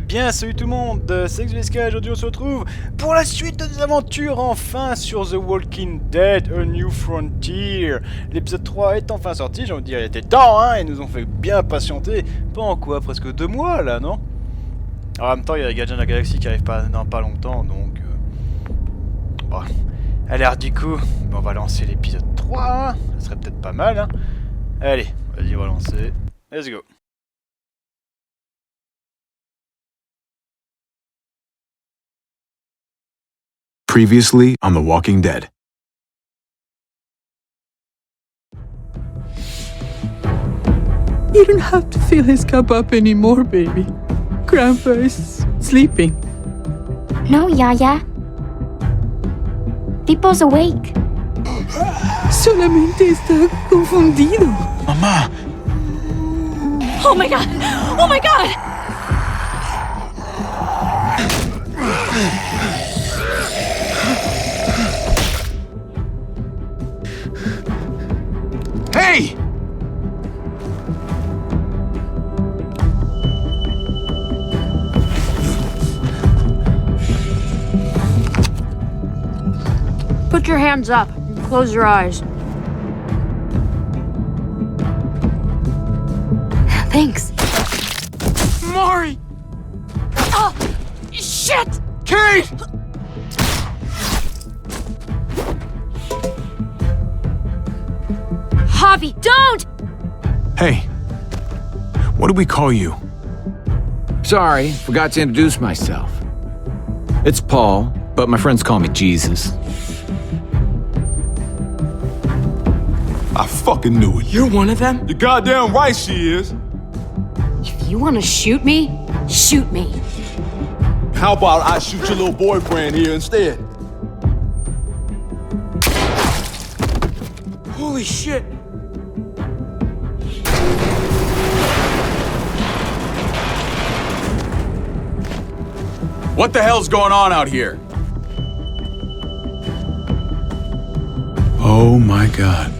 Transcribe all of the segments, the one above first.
bien, salut tout le monde, c'est ExVSK. Aujourd'hui on se retrouve pour la suite des aventures enfin sur The Walking Dead, A New Frontier. L'épisode 3 est enfin sorti, j'ai envie de dire, il était temps, hein, ils nous ont fait bien patienter. Pendant quoi, presque 2 mois là, non? Alors, en même temps, il y a les Gardiens de la Galaxie qui arrivent dans pas longtemps, donc... Bon. Allez, du coup, on va lancer l'épisode 3, hein. Ça serait peut-être pas mal, hein. Allez, vas-y, on va lancer. Let's go. Previously on The Walking Dead. You don't have to fill his cup up anymore, baby. Grandpa is sleeping. No, Yaya. Pipo's awake. Solamente está confundido. Mamá! Oh my god! Oh my god! Hey! Put your hands up and close your eyes. Thanks. Mari! Oh, shit! Kane! Javi, don't! Hey. What do we call you? Sorry, forgot to introduce myself. It's Paul, but my friends call me Jesus. I fucking knew it. You're one of them? You're goddamn right she is. If you want to shoot me, shoot me. How about I shoot your little boyfriend here instead? Holy shit. What the hell's going on out here? Oh my god.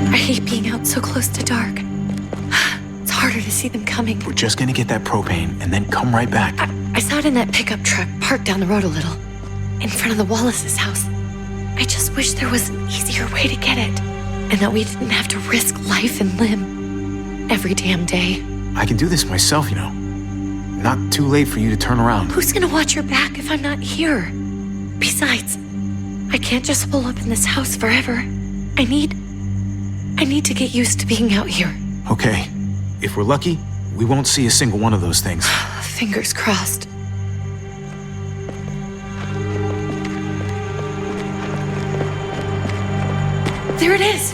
I hate being out so close to dark. It's harder to see them coming. We're just gonna get that propane and then come right back. I saw it in that pickup truck parked down the road a little, in front of the Wallace's house. I just wish there was an easier way to get it, and that we didn't have to risk life and limb every damn day. I can do this myself, you know. Not too late for you to turn around. Who's gonna watch your back if I'm not here? Besides, I can't just hole up in this house forever. I need to get used to being out here. Okay. If we're lucky, we won't see a single one of those things. Fingers crossed. There it is!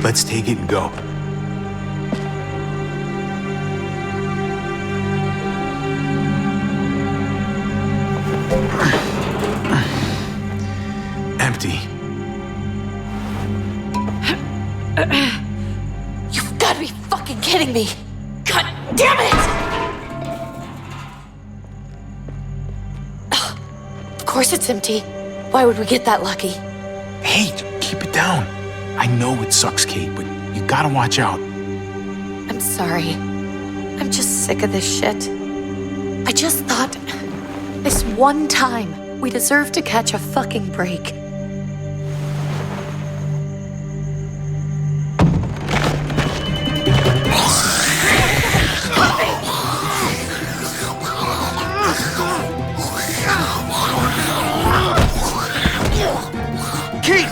Let's take it and go. Empty. You've got to be fucking kidding me! God damn it! Ugh, of course it's empty. Why would we get that lucky? Hey, keep it down. I know it sucks, Kate, but you gotta watch out. I'm sorry. I'm just sick of this shit. I just thought, this one time, we deserve to catch a fucking break. Kate,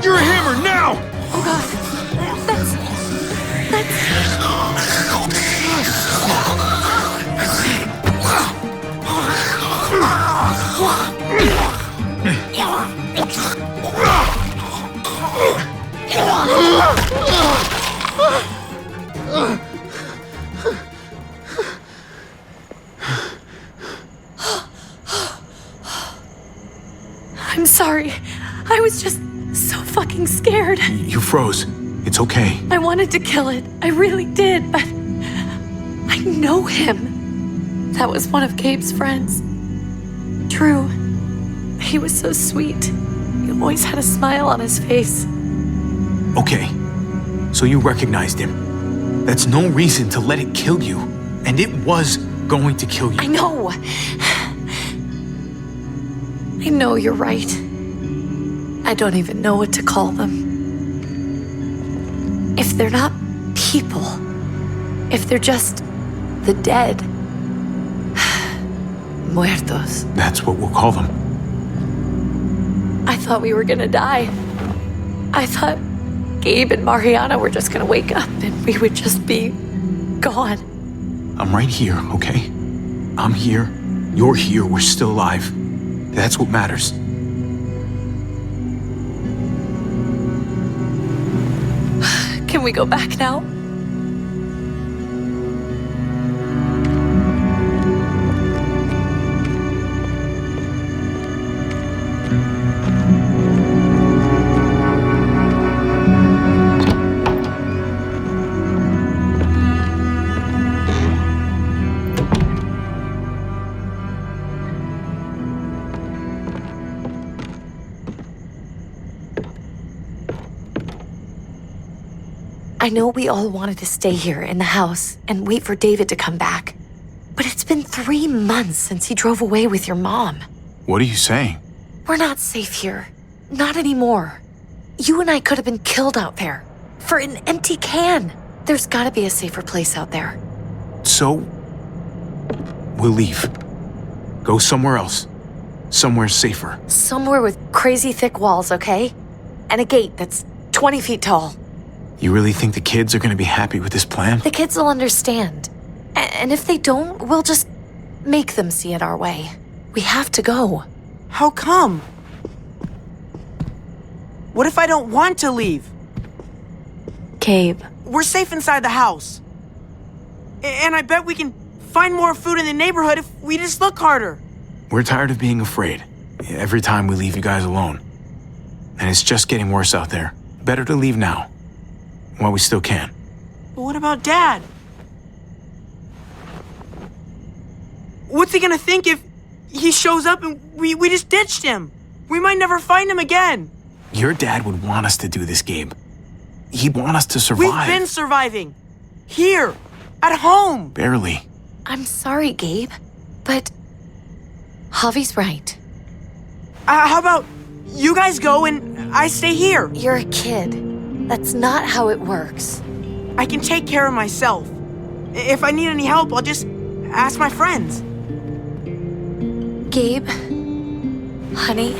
you're a hammer now! Oh god, that's... sorry. I was just so fucking scared. You froze. It's okay. I wanted to kill it. I really did, but I know him. That was one of Gabe's friends. Drew. He was so sweet. He always had a smile on his face. Okay. So you recognized him. That's no reason to let it kill you. And it was going to kill you. I know. I know you're right. I don't even know what to call them. If they're not people, if they're just the dead, muertos. That's what we'll call them. I thought we were gonna die. I thought Gabe and Mariana were just gonna wake up and we would just be gone. I'm right here, okay? I'm here. You're here. We're still alive. That's what matters. Can we go back now? I know we all wanted to stay here in the house and wait for David to come back. But it's been 3 months since he drove away with your mom. What are you saying? We're not safe here. Not anymore. You and I could have been killed out there. For an empty can. There's gotta be a safer place out there. So, we'll leave. Go somewhere else. Somewhere safer. Somewhere with crazy thick walls, okay? And a gate that's 20 feet tall. You really think the kids are going to be happy with this plan? The kids will understand. And if they don't, we'll just make them see it our way. We have to go. How come? What if I don't want to leave? Gabe. We're safe inside the house. And I bet we can find more food in the neighborhood if we just look harder. We're tired of being afraid. Every time we leave you guys alone. And it's just getting worse out there. Better to leave now. While we still can. But what about Dad? What's he gonna think if he shows up and we just ditched him? We might never find him again. Your dad would want us to do this, Gabe. He'd want us to survive. We've been surviving. Here. At home. Barely. I'm sorry, Gabe. But Javi's right. How about you guys go and I stay here? You're a kid. That's not how it works. I can take care of myself. If I need any help, I'll just ask my friends. Gabe, honey.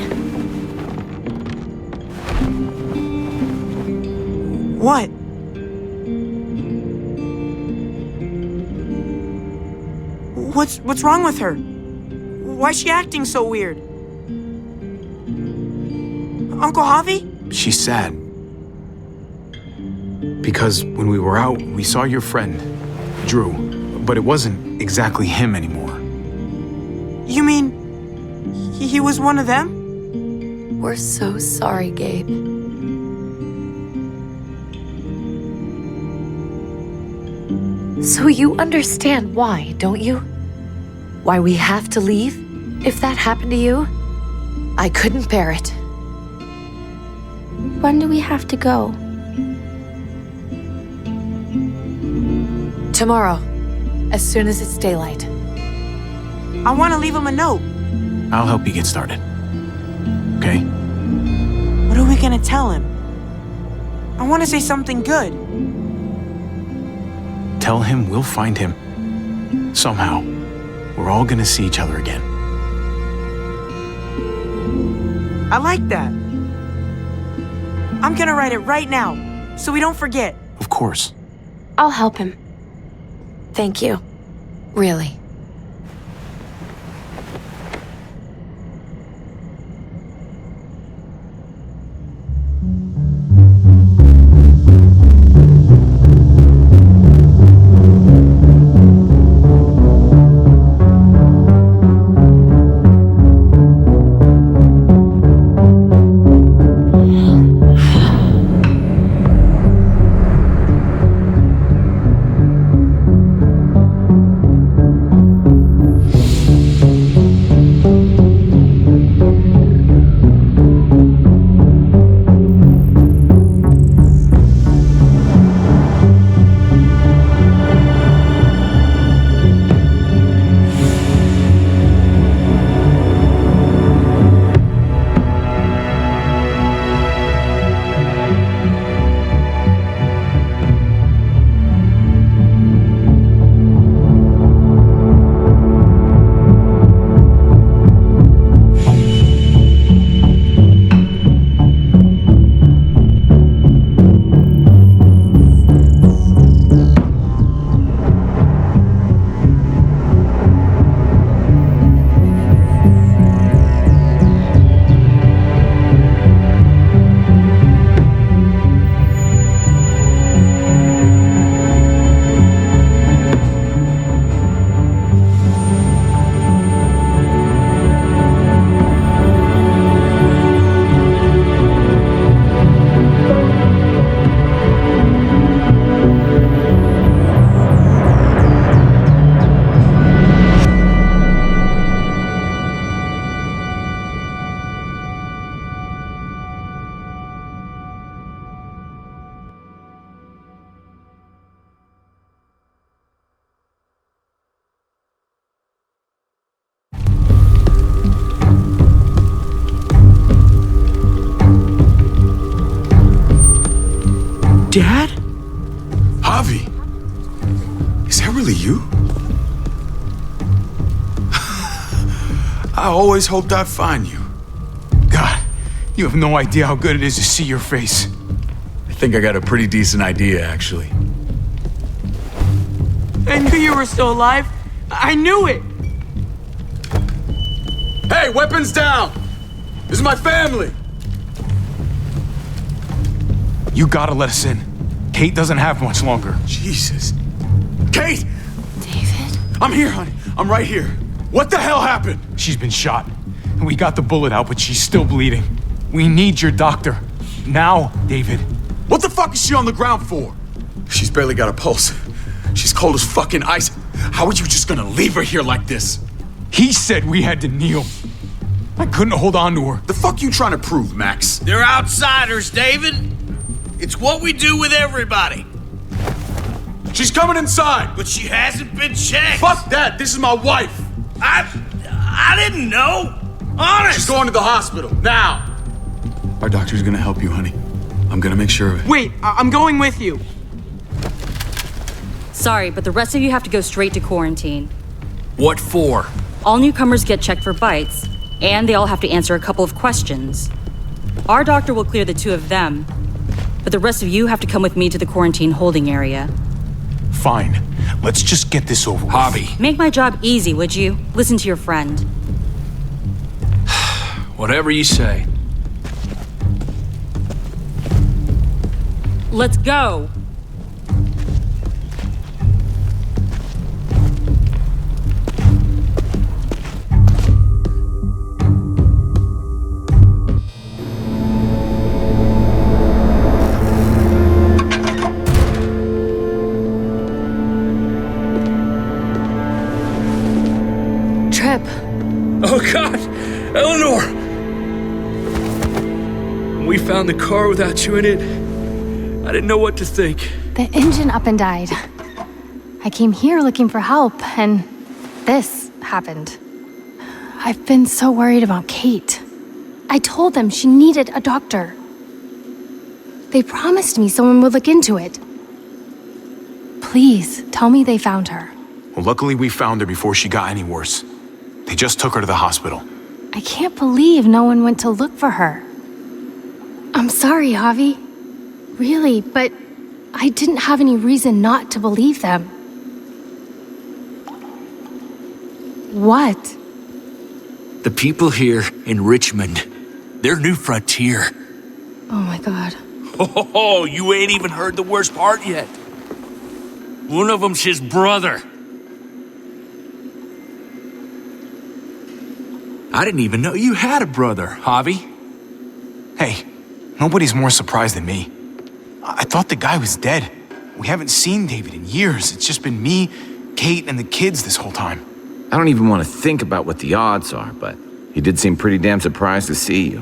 What? What's wrong with her? Why's she acting so weird? Uncle Javi? She's sad. Because when we were out, we saw your friend, Drew, but it wasn't exactly him anymore. You mean he was one of them? We're so sorry, Gabe. So you understand why, don't you? Why we have to leave? If that happened to you, I couldn't bear it. When do we have to go? Tomorrow, as soon as it's daylight. I want to leave him a note. I'll help you get started. Okay? What are we gonna tell him? I want to say something good. Tell him we'll find him. Somehow. We're all gonna see each other again. I like that. I'm gonna write it right now, so we don't forget. Of course. I'll help him. Thank you. Really. Dad? Javi, is that really you? I always hoped I'd find you. God, you have no idea how good it is to see your face. I think I got a pretty decent idea, actually. I knew you were still alive. I knew it. Hey, weapons down! This is my family! You gotta let us in. Kate doesn't have much longer. Jesus. Kate! David? I'm here, honey. I'm right here. What the hell happened? She's been shot. We got the bullet out, but she's still bleeding. We need your doctor. Now, David. What the fuck is she on the ground for? She's barely got a pulse. She's cold as fucking ice. How are you just gonna leave her here like this? He said we had to kneel. I couldn't hold on to her. The fuck you trying to prove, Max? They're outsiders, David. It's what we do with everybody. She's coming inside. But she hasn't been checked. Fuck that. This is my wife. I didn't know. Honest. She's going to the hospital now. Our doctor's gonna help you, honey. I'm gonna make sure of it. Wait, I'm going with you. Sorry, but the rest of you have to go straight to quarantine. What for? All newcomers get checked for bites, and they all have to answer a couple of questions. Our doctor will clear the two of them, but the rest of you have to come with me to the quarantine holding area. Fine. Let's just get this over with. Javi. Make my job easy, would you? Listen to your friend. Whatever you say. Let's go! Trip. Oh, God! Eleanor! We found the car without you in it. I didn't know what to think. The engine up and died. I came here looking for help, and this happened. I've been so worried about Kate. I told them she needed a doctor. They promised me someone would look into it. Please, tell me they found her. Well, luckily we found her before she got any worse. They just took her to the hospital. I can't believe no one went to look for her. I'm sorry, Javi. Really, but I didn't have any reason not to believe them. What? The people here in Richmond, they're New Frontier. Oh my God. Oh, you ain't even heard the worst part yet. One of them's his brother. I didn't even know you had a brother, Javi. Hey, nobody's more surprised than me. I thought the guy was dead. We haven't seen David in years. It's just been me, Kate, and the kids this whole time. I don't even want to think about what the odds are, but he did seem pretty damn surprised to see you.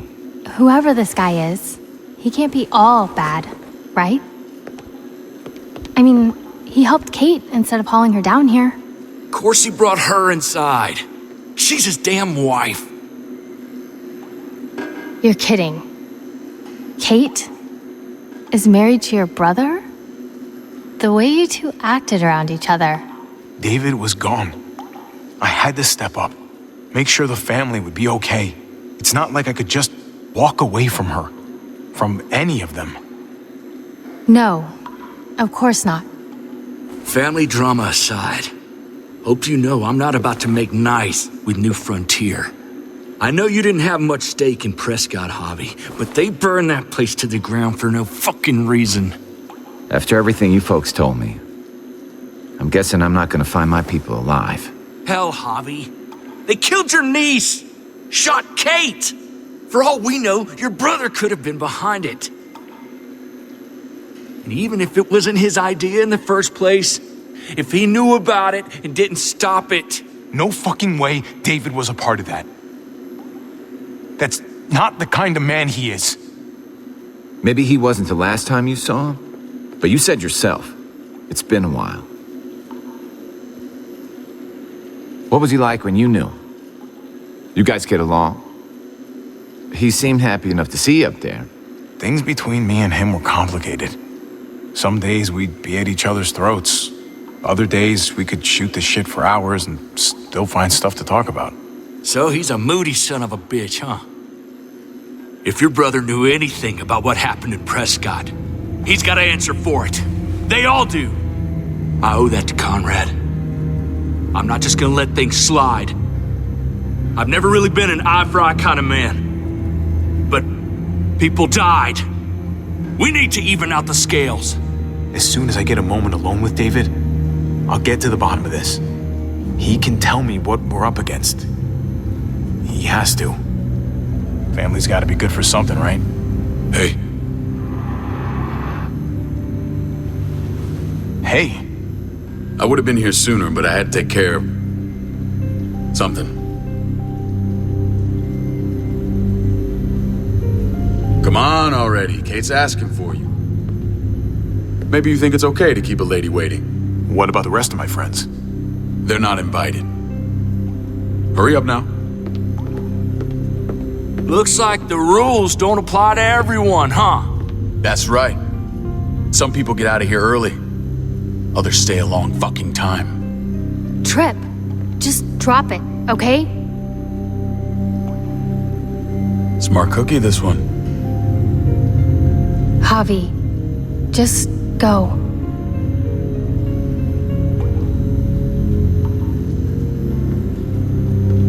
Whoever this guy is, he can't be all bad, right? I mean, he helped Kate instead of hauling her down here. Of course he brought her inside. She's his damn wife. You're kidding. Kate is married to your brother? The way you two acted around each other. David was gone. I had to step up, make sure the family would be okay. It's not like I could just walk away from her, from any of them. No, of course not. Family drama aside, hope you know I'm not about to make nice with New Frontier. I know you didn't have much stake in Prescott, Javi, but they burned that place to the ground for no fucking reason. After everything you folks told me, I'm guessing I'm not gonna find my people alive. Hell, Javi. They killed your niece! Shot Kate! For all we know, your brother could have been behind it. And even if it wasn't his idea in the first place, if he knew about it and didn't stop it... No fucking way David was a part of that. That's not the kind of man he is. Maybe he wasn't the last time you saw him, but you said yourself, it's been a while. What was he like when you knew him? You guys get along? He seemed happy enough to see you up there. Things between me and him were complicated. Some days we'd be at each other's throats. Other days we could shoot the shit for hours and still find stuff to talk about. So he's a moody son of a bitch, huh? If your brother knew anything about what happened in Prescott, he's got to answer for it. They all do. I owe that to Conrad. I'm not just gonna let things slide. I've never really been an eye-for-eye kind of man. But people died. We need to even out the scales. As soon as I get a moment alone with David, I'll get to the bottom of this. He can tell me what we're up against. He has to. Family's gotta be good for something, right? Hey. Hey. I would have been here sooner, but I had to take care of something. Come on already. Kate's asking for you. Maybe you think it's okay to keep a lady waiting. What about the rest of my friends? They're not invited. Hurry up now. Looks like the rules don't apply to everyone, huh? That's right. Some people get out of here early. Others stay a long fucking time. Trip, just drop it, okay? Smart cookie, this one. Javi, just go.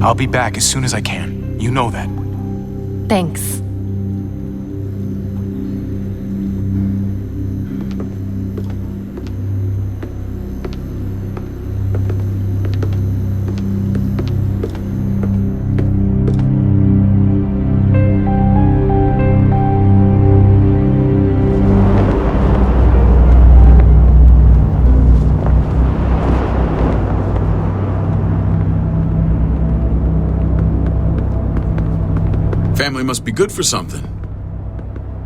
I'll be back as soon as I can. You know that. Thanks. Family must be good for something.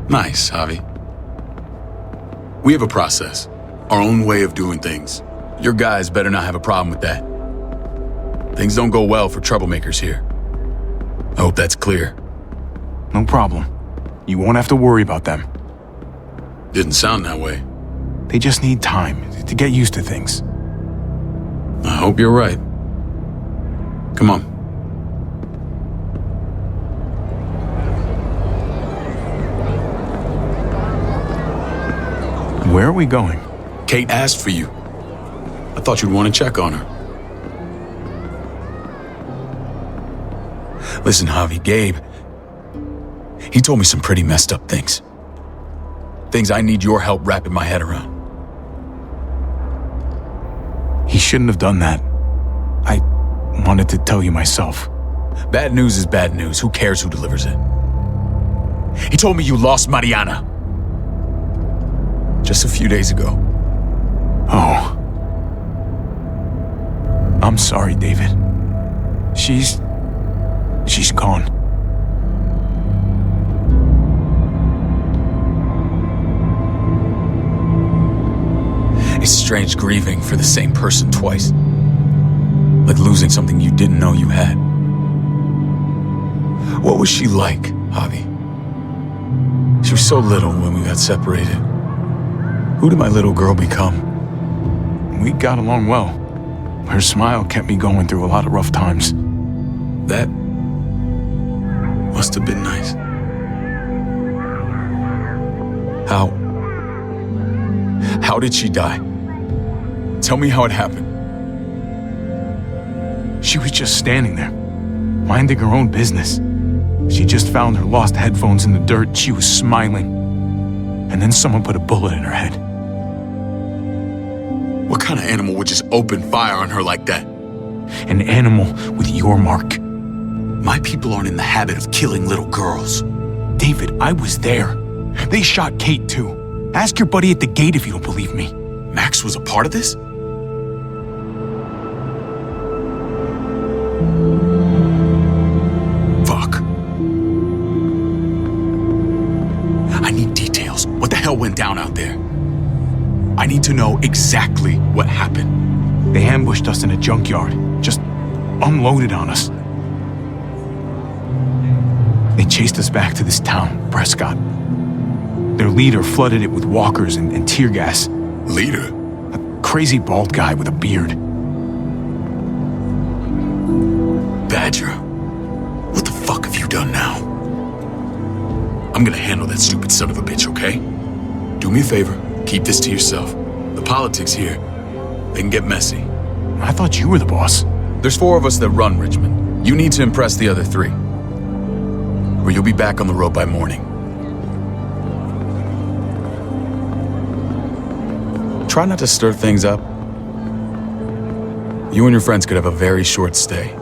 Nice, Javi. We have a process, our own way of doing things. Your guys better not have a problem with that. Things don't go well for troublemakers here. I hope that's clear. No problem. You won't have to worry about them. Didn't sound that way. They just need time to get used to things. I hope you're right. Come on. Where are we going? Kate asked for you. I thought you'd want to check on her. Listen, Javi, Gabe, he told me some pretty messed up things. Things I need your help wrapping my head around. He shouldn't have done that. I wanted to tell you myself. Bad news is bad news. Who cares who delivers it? He told me you lost Mariana. Just a few days ago. Oh. I'm sorry, David. She's gone. It's strange grieving for the same person twice. Like losing something you didn't know you had. What was she like, Javi? She was so little when we got separated. Who did my little girl become? We got along well. Her smile kept me going through a lot of rough times. That must have been nice. How did she die? Tell me how it happened. She was just standing there, minding her own business. She just found her lost headphones in the dirt. She was smiling. And then someone put a bullet in her head. What kind of animal would just open fire on her like that? An animal with your mark. My people aren't in the habit of killing little girls. David, I was there. They shot Kate too. Ask your buddy at the gate if you don't believe me. Max was a part of this? Fuck. I need details. What the hell went down out there? I need to know exactly what happened. They ambushed us in a junkyard. Just unloaded on us. They chased us back to this town, Prescott. Their leader flooded it with walkers and tear gas. Leader? A crazy bald guy with a beard. Badger, what the fuck have you done now? I'm gonna handle that stupid son of a bitch, okay? Do me a favor, keep this to yourself. The politics here, they can get messy. I thought you were the boss. There's 4 of us that run Richmond. You need to impress the other 3. Or you'll be back on the road by morning. Try not to stir things up. You and your friends could have a very short stay.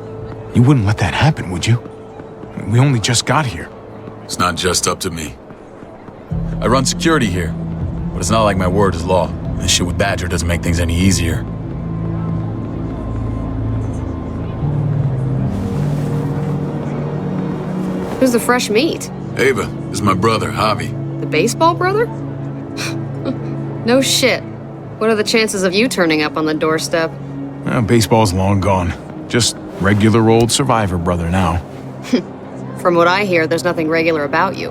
You wouldn't let that happen, would you? We only just got here. It's not just up to me. I run security here, but it's not like my word is law. And this shit with Badger doesn't make things any easier. Who's the fresh meat? Ava, this is my brother, Javi. The baseball brother? No shit. What are the chances of you turning up on the doorstep? Baseball's long gone. Just regular old survivor brother now. From what I hear, there's nothing regular about you.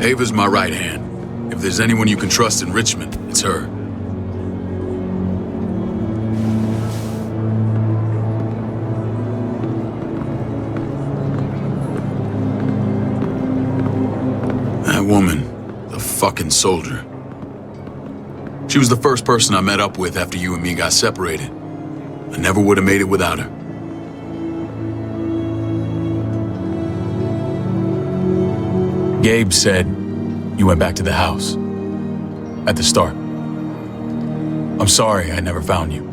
Ava's my right hand. If there's anyone you can trust in Richmond, it's her. That woman, the fucking soldier. She was the first person I met up with after you and me got separated. I never would have made it without her. Gabe said you went back to the house. At the start. I'm sorry I never found you.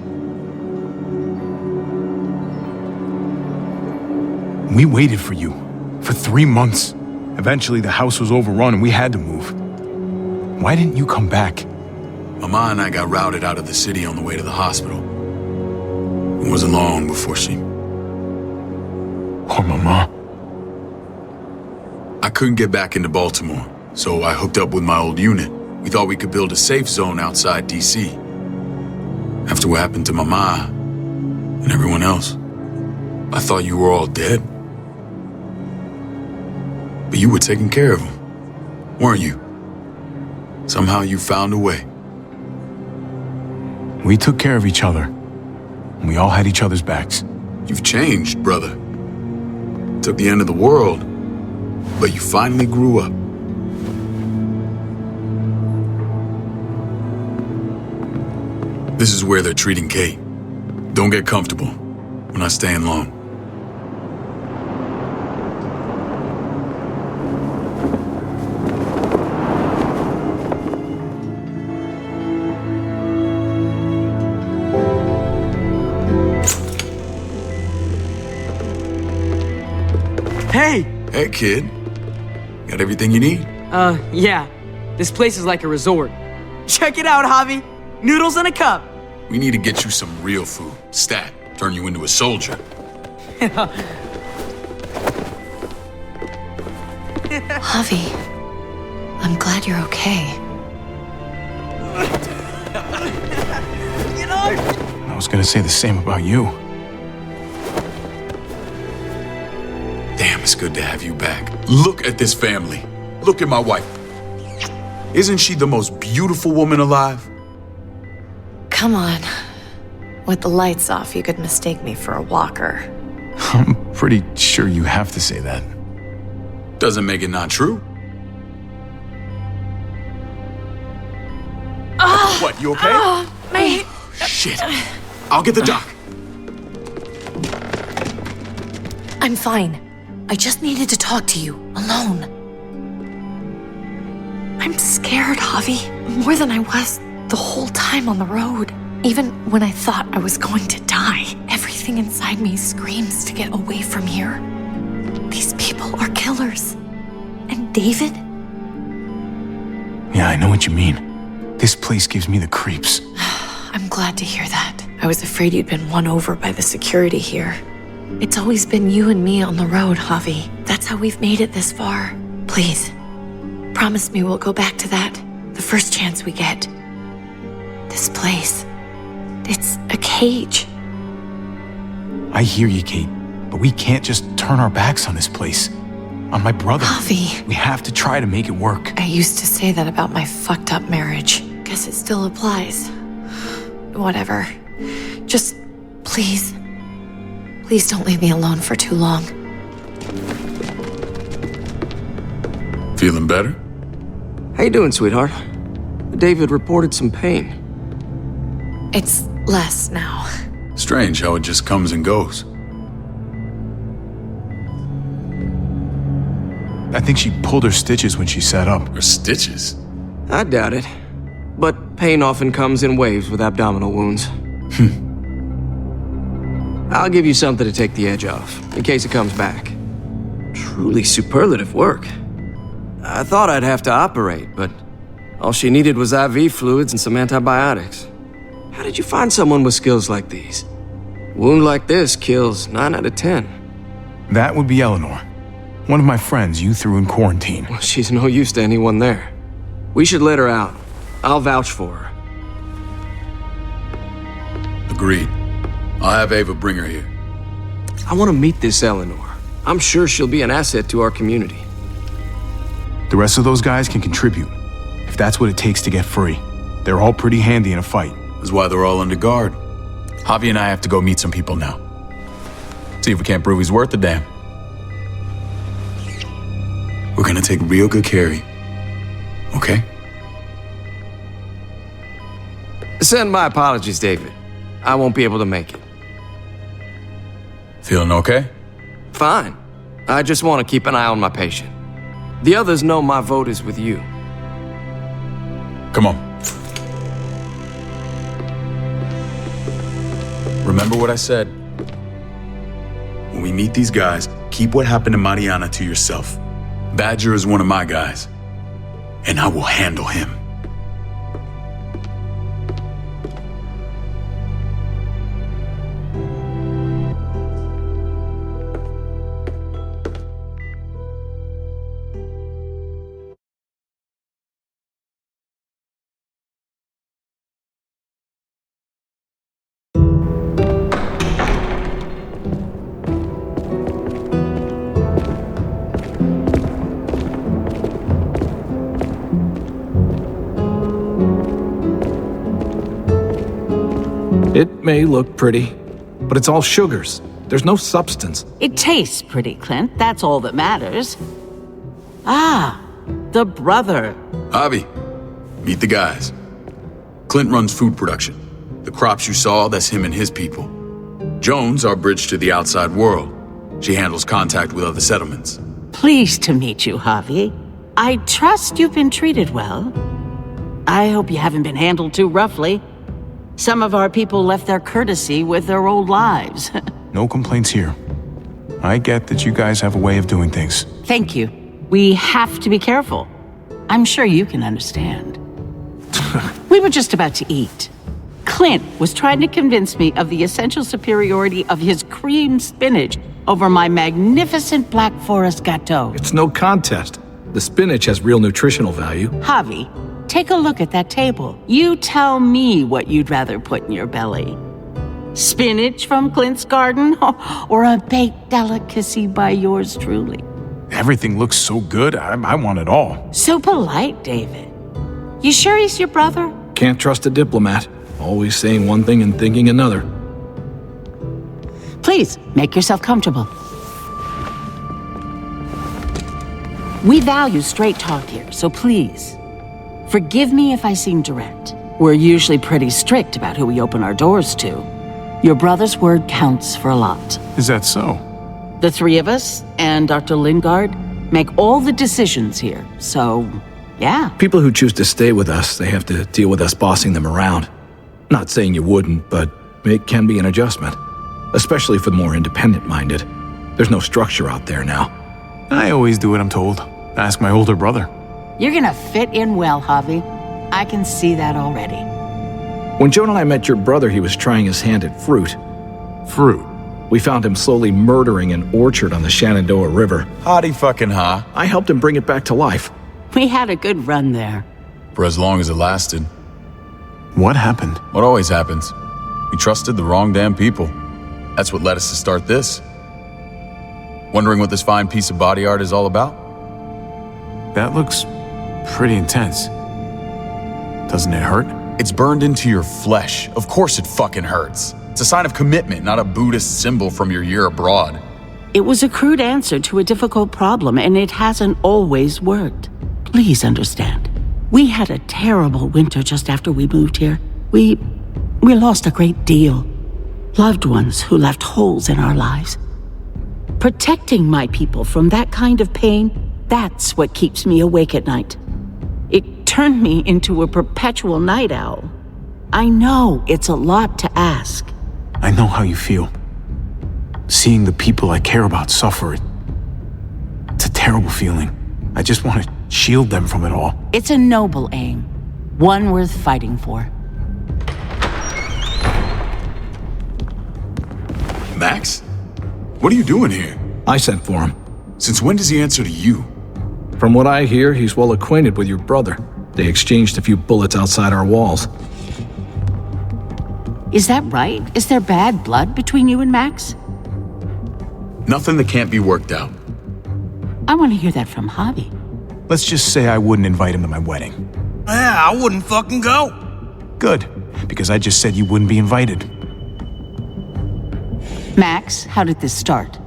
We waited for you. For 3 months. Eventually the house was overrun and we had to move. Why didn't you come back? Mama and I got routed out of the city on the way to the hospital. It wasn't long before she... Poor Mama. I couldn't get back into Baltimore, so I hooked up with my old unit. We thought we could build a safe zone outside D.C. After what happened to Mama and everyone else, I thought you were all dead. But you were taking care of them, weren't you? Somehow you found a way. We took care of each other. We all had each other's backs. You've changed, brother. Took the end of the world, but you finally grew up. This is where they're treating Kate. Don't get comfortable. We're not staying long. Hey! Hey, kid. Got everything you need? Yeah. This place is like a resort. Check it out, Javi. Noodles in a cup. We need to get you some real food. Stat. Turn you into a soldier. Javi, I'm glad you're okay. I was gonna say the same about you. Damn, it's good to have you back. Look at this family. Look at my wife. Isn't she the most beautiful woman alive? Come on. With the lights off, you could mistake me for a walker. I'm pretty sure you have to say that. Doesn't make it not true. What, you okay? My... Shit. I'll get the doc. I'm fine. I just needed to talk to you, alone. I'm scared, Javi. More than I was the whole time on the road. Even when I thought I was going to die, everything inside me screams to get away from here. These people are killers. And David? Yeah, I know what you mean. This place gives me the creeps. I'm glad to hear that. I was afraid you'd been won over by the security here. It's always been you and me on the road, Javi. That's how we've made it this far. Please, promise me we'll go back to that the first chance we get. This place, it's a cage. I hear you, Kate, but we can't just turn our backs on this place. on my brother. Javi. We have to try to make it work. I used to say that about my fucked up marriage. Guess it still applies. Whatever. Just, please. Please don't leave me alone for too long. Feeling better? How you doing, sweetheart? David reported some pain. It's less now. Strange how it just comes and goes. I think she pulled her stitches when she sat up. Her stitches? I doubt it. But pain often comes in waves with abdominal wounds. I'll give you something to take the edge off, in case it comes back. Truly superlative work. I thought I'd have to operate, but all she needed was IV fluids and some antibiotics. How did you find someone with skills like these? A wound like this kills 9 out of 10. That would be Eleanor. One of my friends you threw in quarantine. Well, she's no use to anyone there. We should let her out. I'll vouch for her. Agreed. I'll have Ava bring her here. I want to meet this Eleanor. I'm sure she'll be an asset to our community. The rest of those guys can contribute, if that's what it takes to get free. They're all pretty handy in a fight. That's why they're all under guard. Javi and I have to go meet some people now. See if we can't prove he's worth the damn. We're gonna take real good care of you. Okay? Send my apologies, David. I won't be able to make it. Feeling okay? Fine. I just want to keep an eye on my patient. The others know my vote is with you. Come on. Remember what I said. When we meet these guys, keep what happened to Mariana to yourself. Badger is one of my guys, and I will handle him. It may look pretty, but it's all sugars. There's no substance. It tastes pretty, Clint. That's all that matters. Ah, the brother. Javi, meet the guys. Clint runs food production. The crops you saw, that's him and his people. Jones, our bridge to the outside world. She handles contact with other settlements. Pleased to meet you, Javi. I trust you've been treated well. I hope you haven't been handled too roughly. Some of our people left their courtesy with their old lives. No complaints here. I get that you guys have a way of doing things. Thank you. We have to be careful. I'm sure you can understand. We were just about to eat. Clint was trying to convince me of the essential superiority of his cream spinach over my magnificent Black Forest gâteau. It's no contest. The spinach has real nutritional value. Javi, take a look at that table. You tell me what you'd rather put in your belly. Spinach from Clint's garden or a baked delicacy by yours truly? Everything looks so good, I want it all. So polite, David. You sure he's your brother? Can't trust a diplomat. Always saying one thing and thinking another. Please, make yourself comfortable. We value straight talk here, so please, forgive me if I seem direct. We're usually pretty strict about who we open our doors to. Your brother's word counts for a lot. Is that so? The three of us and Dr. Lingard make all the decisions here, so, yeah. People who choose to stay with us, they have to deal with us bossing them around. Not saying you wouldn't, but it can be an adjustment. Especially for the more independent-minded. There's no structure out there now. I always do what I'm told. Ask my older brother. You're gonna fit in well, Javi. I can see that already. When Joan and I met your brother, he was trying his hand at fruit. Fruit? We found him slowly murdering an orchard on the Shenandoah River. Howdy fucking ha. I helped him bring it back to life. We had a good run there. For as long as it lasted. What happened? What always happens. We trusted the wrong damn people. That's what led us to start this. Wondering what this fine piece of body art is all about? That looks pretty intense. Doesn't it hurt? It's burned into your flesh. Of course it fucking hurts. It's a sign of commitment, not a Buddhist symbol from your year abroad. It was a crude answer to a difficult problem, and it hasn't always worked. Please understand. We had a terrible winter just after we moved here. We lost a great deal. Loved ones who left holes in our lives. Protecting my people from that kind of pain, that's what keeps me awake at night. It turned me into a perpetual night owl. I know it's a lot to ask. I know how you feel. Seeing the people I care about suffer, it's a terrible feeling. I just want to shield them from it all. It's a noble aim, one worth fighting for. Max? What are you doing here? I sent for him. Since when does he answer to you? From what I hear, he's well acquainted with your brother. They exchanged a few bullets outside our walls. Is that right? Is there bad blood between you and Max? Nothing that can't be worked out. I want to hear that from Javi. Let's just say I wouldn't invite him to my wedding. Yeah, I wouldn't fucking go. Good, because I just said you wouldn't be invited. Max, how did this start?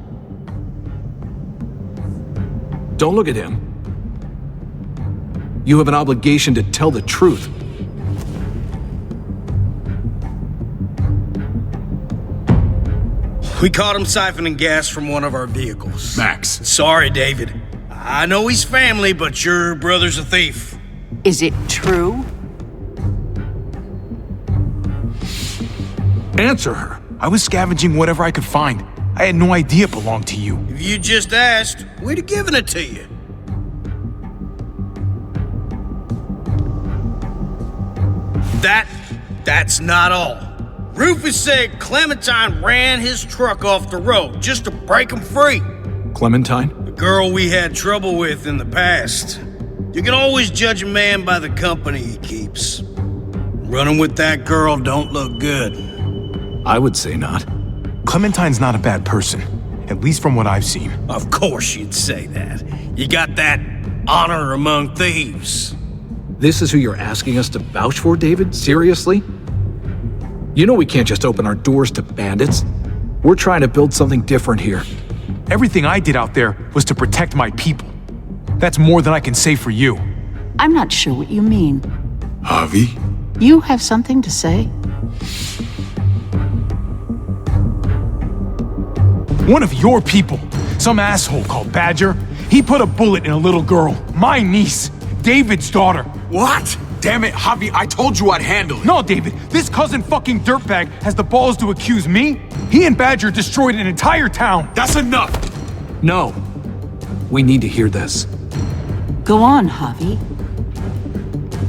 Don't look at him. You have an obligation to tell the truth. We caught him siphoning gas from one of our vehicles. Max. Sorry, David. I know he's family, but your brother's a thief. Is it true? Answer her. I was scavenging whatever I could find. I had no idea it belonged to you. If you just asked, we'd have given it to you. That's not all. Rufus said Clementine ran his truck off the road just to break him free. Clementine? The girl we had trouble with in the past. You can always judge a man by the company he keeps. Running with that girl don't look good. I would say not. Clementine's not a bad person, at least from what I've seen. Of course you'd say that. You got that honor among thieves. This is who you're asking us to vouch for, David? Seriously? You know we can't just open our doors to bandits. We're trying to build something different here. Everything I did out there was to protect my people. That's more than I can say for you. I'm not sure what you mean. Javi? You have something to say? One of your people, some asshole called Badger, he put a bullet in a little girl, my niece, David's daughter. What? Damn it, Javi, I told you I'd handle it. No, David, this cousin fucking dirtbag has the balls to accuse me? He and Badger destroyed an entire town. That's enough. No. We need to hear this. Go on, Javi.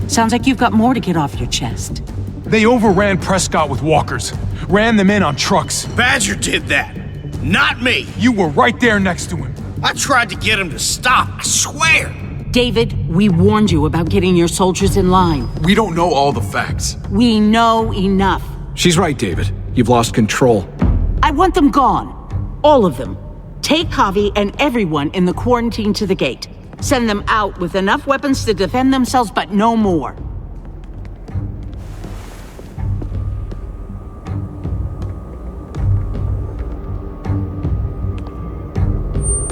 Sounds like you've got more to get off your chest. They overran Prescott with walkers, ran them in on trucks. Badger did that, not me. You were right there next to him. I tried to get him to stop, I swear. David, we warned you about getting your soldiers in line. We don't know all the facts. We know enough. She's right, David. You've lost control. I want them gone. All of them. Take Javi and everyone in the quarantine to the gate. Send them out with enough weapons to defend themselves, but no more.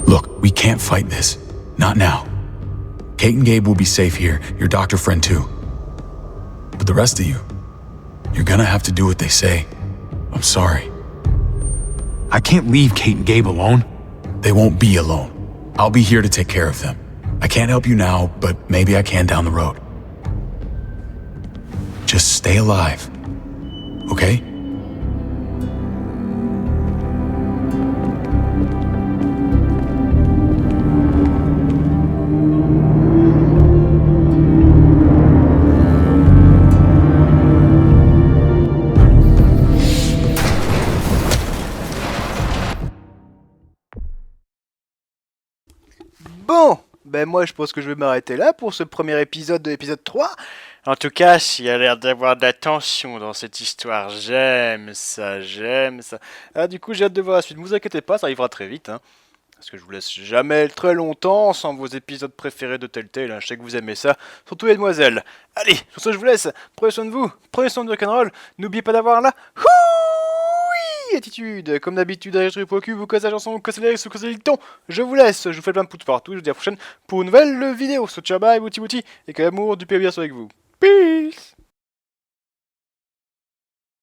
Look, we can't fight this. Not now. Kate and Gabe will be safe here, your doctor friend too. But the rest of you, you're gonna have to do what they say. I'm sorry. I can't leave Kate and Gabe alone. They won't be alone. I'll be here to take care of them. I can't help you now, but maybe I can down the road. Just stay alive, okay? Bon, ben moi je pense que je vais m'arrêter là pour ce premier épisode de l'épisode 3. En tout cas, il y a l'air d'avoir de la tension dans cette histoire. J'aime ça, j'aime ça. Ah, du coup, j'ai hâte de voir la suite. Ne vous inquiétez pas, ça arrivera très vite. Hein. Parce que je vous laisse jamais très longtemps sans vos épisodes préférés de Telltale, hein. Je sais que vous aimez ça, surtout mesdemoiselles. Allez, sur ce je vous laisse, prenez soin de vous, prenez soin de rock'n'roll, n'oubliez pas d'avoir la Attitude. Comme d'habitude, allez, je au cul, vous cassez la chanson, cassez les risques, cassez le ton. Je vous laisse, je vous fais plein de pouces partout, je vous dis à la prochaine pour une nouvelle vidéo. So, ciao, bye, bouti bouti, et que l'amour du PBS avec vous. Peace.